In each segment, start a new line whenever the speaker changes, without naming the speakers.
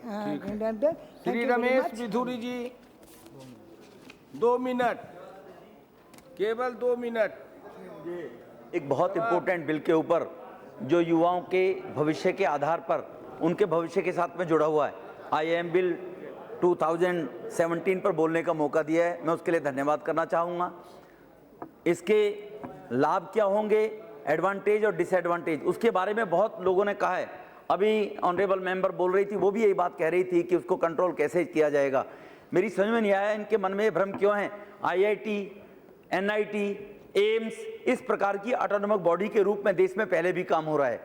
श्री रमेश बिधूरी जी 2 minute, केवल 2 minute.
एक बहुत इंपॉर्टेंट बिल के ऊपर जो युवाओं के भविष्य के आधार पर उनके भविष्य के साथ में जुड़ा हुआ है, IIM बिल 2017 पर बोलने का मौका दिया है, मैं उसके लिए धन्यवाद करना चाहूँगा। इसके लाभ क्या होंगे, एडवांटेज और डिसएडवांटेज, उसके बारे में बहुत लोगों ने कहा है। अभी ऑनरेबल मेंबर बोल रही थी, वो भी यही बात कह रही थी कि उसको कंट्रोल कैसे किया जाएगा। मेरी समझ में नहीं आया इनके मन में भ्रम क्यों है। IIT, NIT, एम्स इस प्रकार की ऑटोनोमस बॉडी के रूप में देश में पहले भी काम हो रहा है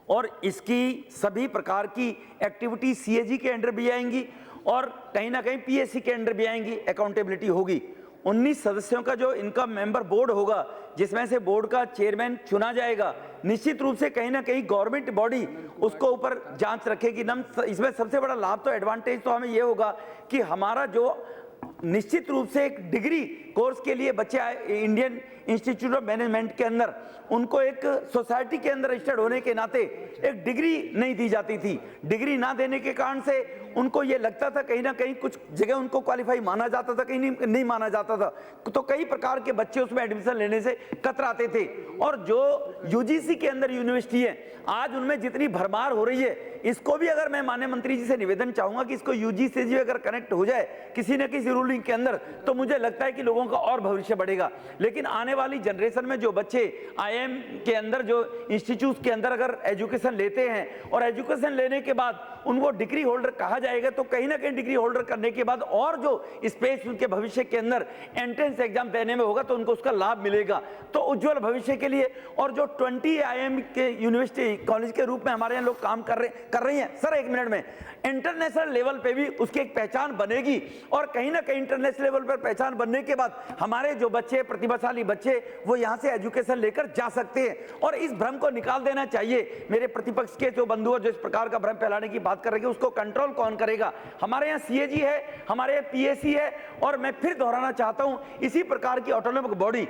और इसकी सभी प्रकार की एक्टिविटी CAG के अंडर भी आएंगी और कहीं ना कहीं PSC के अंडर भी आएंगी, अकाउंटेबिलिटी होगी। 19 सदस्यों का जो इनका मेंबर बोर्ड होगा, जिसमें से बोर्ड का चेयरमैन चुना जाएगा, निश्चित रूप से कहीं ना कहीं गवर्नमेंट बॉडी उसको ऊपर जांच रखेगी। इसमें सबसे बड़ा लाभ तो एडवांटेज तो हमें ये होगा कि हमारा जो निश्चित रूप से एक डिग्री कोर्स के लिए बच्चे आए इंडियन इंस्टीट्यूट ऑफ मैनेजमेंट के अंदर, उनको एक सोसाइटी के अंदर रजिस्टर्ड होने के नाते एक डिग्री नहीं दी जाती थी। डिग्री ना देने के कारण से उनको ये लगता था कहीं ना कहीं कुछ जगह उनको क्वालिफाई माना जाता था, कहीं नहीं माना जाता था, तो कई प्रकार के बच्चे उसमें एडमिशन लेने से कतराते थे। और जो UGC के अंदर यूनिवर्सिटी है आज उनमें जितनी भरमार हो रही है, इसको भी अगर मैं माननीय मंत्री जी से निवेदन चाहूंगा कि इसको UGC से जो अगर कनेक्ट हो जाए किसी न किसी रूलिंग के अंदर, तो मुझे लगता है कि लोगों का और भविष्य बढ़ेगा। लेकिन आने वाली जनरेशन में जो बच्चे IIM के अंदर जो इंस्टीट्यूट के अंदर अगर एजुकेशन लेते हैं और एजुकेशन लेने के बाद उनको डिग्री होल्डर कहा जाएगा, तो कहीं ना कहीं डिग्री होल्डर करने के बाद और जो स्पेस उनके भविष्य के अंदर एंट्रेंस एग्जाम देने में होगा तो उनको उसका लाभ मिलेगा। तो उज्जवल भविष्य के लिए और जो 20 IIM के यूनिवर्सिटी कॉलेज के रूप में हमारे यहाँ लोग काम कर रही हैं सर, 1 मिनट में इंटरनेशनल लेवल पे भी उसकी एक पहचान बनेगी और कहीं ना कहीं इंटरनेशनल लेवल पर पहचान बनने के बाद हमारे जो बच्चे प्रतिभाशाली बच्चे वो यहाँ से एजुकेशन लेकर जा सकते हैं। और इस भ्रम को निकाल देना चाहिए। मेरे प्रतिपक्ष के जो बंधु जो इस प्रकार का भ्रम फैलाने की बात कर रहे हैं, उसको कंट्रोल कौन करेगा? हमारे यहाँ CAG है, हमारे यहाँ PSC है और मैं फिर दोहराना चाहता हूँ इसी प्रकार की ऑटोनोमस बॉडी।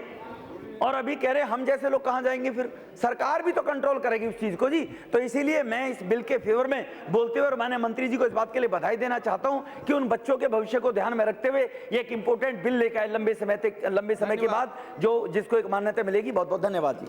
और अभी कह रहे हम जैसे लोग कहां जाएंगे, फिर सरकार भी तो कंट्रोल करेगी उस चीज को जी। तो इसीलिए मैं इस बिल के फेवर में बोलते हुए और मैंने मंत्री जी को इस बात के लिए बधाई देना चाहता हूं कि उन बच्चों के भविष्य को ध्यान में रखते हुए ये एक इंपॉर्टेंट बिल लेकर आए लंबे समय के बाद, जो जिसको एक मान्यता मिलेगी। बहुत बहुत धन्यवाद जी।